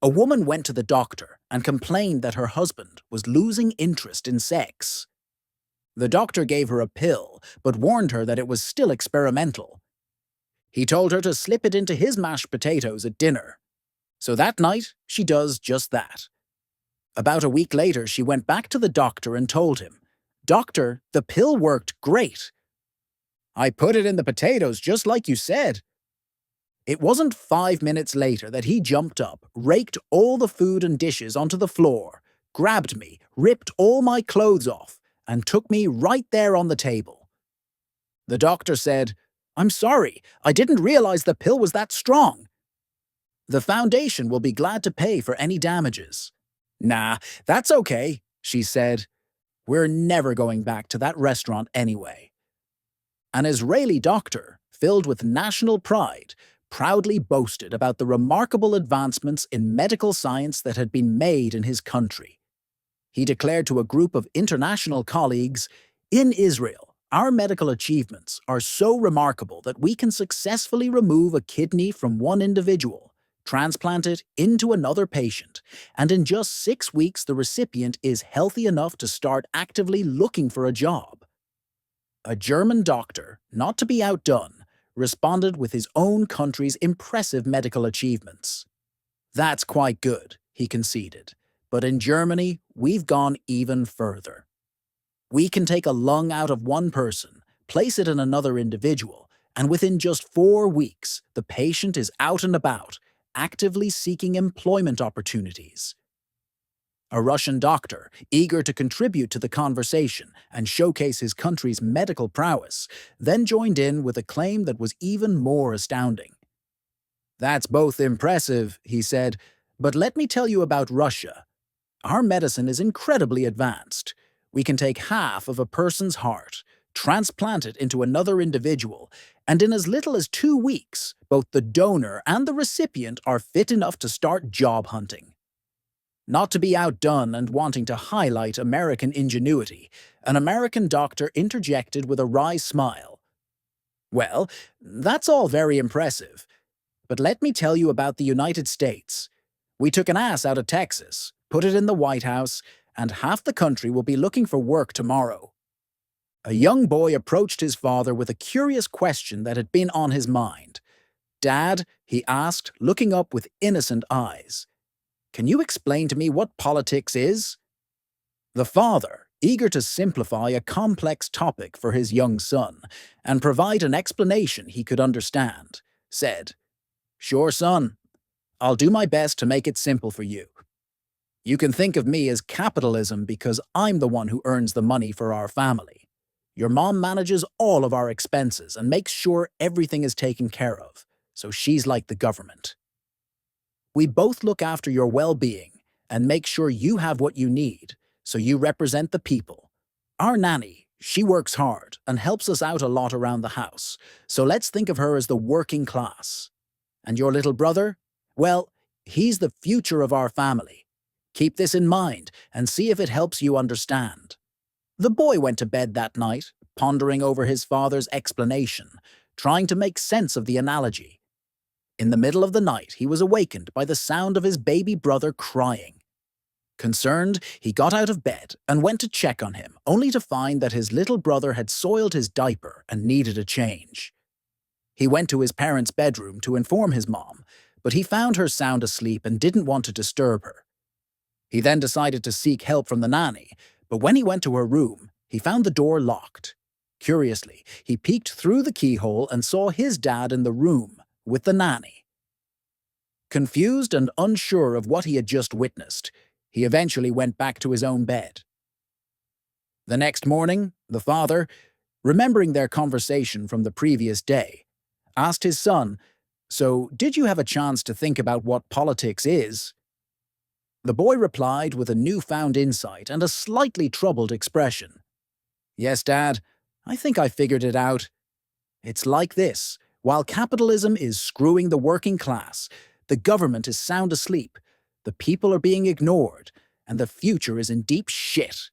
A woman went to the doctor and complained that her husband was losing interest in sex. The doctor gave her a pill, but warned her that it was still experimental. He told her to slip it into his mashed potatoes at dinner. So that night, she does just that. About a week later, she went back to the doctor and told him, "Doctor, the pill worked great. I put it in the potatoes just like you said." It wasn't 5 minutes later that he jumped up, raked all the food and dishes onto the floor, grabbed me, ripped all my clothes off, and took me right there on the table. The doctor said, "I'm sorry, I didn't realize the pill was that strong. The foundation will be glad to pay for any damages." "Nah, that's okay," she said. "We're never going back to that restaurant anyway." An Israeli doctor, filled with national pride, proudly boasted about the remarkable advancements in medical science that had been made in his country. He declared to a group of international colleagues, "In Israel, our medical achievements are so remarkable that we can successfully remove a kidney from one individual, transplant it into another patient, and in just 6 weeks the recipient is healthy enough to start actively looking for a job." A German doctor, not to be outdone, responded with his own country's impressive medical achievements. "That's quite good," he conceded, "but in Germany, we've gone even further. We can take a lung out of one person, place it in another individual, and within just 4 weeks, the patient is out and about, actively seeking employment opportunities." A Russian doctor, eager to contribute to the conversation and showcase his country's medical prowess, then joined in with a claim that was even more astounding. "That's both impressive," he said, "but let me tell you about Russia. Our medicine is incredibly advanced. We can take half of a person's heart, transplant it into another individual, and in as little as 2 weeks, both the donor and the recipient are fit enough to start job hunting." Not to be outdone and wanting to highlight American ingenuity, an American doctor interjected with a wry smile. "Well, that's all very impressive. But let me tell you about the United States. We took an ass out of Texas, put it in the White House, and half the country will be looking for work tomorrow." A young boy approached his father with a curious question that had been on his mind. "Dad," he asked, looking up with innocent eyes, "can you explain to me what politics is?" The father, eager to simplify a complex topic for his young son and provide an explanation he could understand, said, "Sure, son. I'll do my best to make it simple for you. You can think of me as capitalism because I'm the one who earns the money for our family. Your mom manages all of our expenses and makes sure everything is taken care of, so she's like the government. We both look after your well-being and make sure you have what you need, so you represent the people. Our nanny, she works hard and helps us out a lot around the house, so let's think of her as the working class. And your little brother? Well, he's the future of our family. Keep this in mind and see if it helps you understand." The boy went to bed that night, pondering over his father's explanation, trying to make sense of the analogy. In the middle of the night, he was awakened by the sound of his baby brother crying. Concerned, he got out of bed and went to check on him, only to find that his little brother had soiled his diaper and needed a change. He went to his parents' bedroom to inform his mom, but he found her sound asleep and didn't want to disturb her. He then decided to seek help from the nanny, but when he went to her room, he found the door locked. Curiously, he peeked through the keyhole and saw his dad in the room with the nanny. Confused and unsure of what he had just witnessed, he eventually went back to his own bed. The next morning, the father, remembering their conversation from the previous day, asked his son, "So, did you have a chance to think about what politics is?" The boy replied with a newfound insight and a slightly troubled expression. "Yes, Dad, I think I figured it out. It's like this. While capitalism is screwing the working class, the government is sound asleep, the people are being ignored, and the future is in deep shit.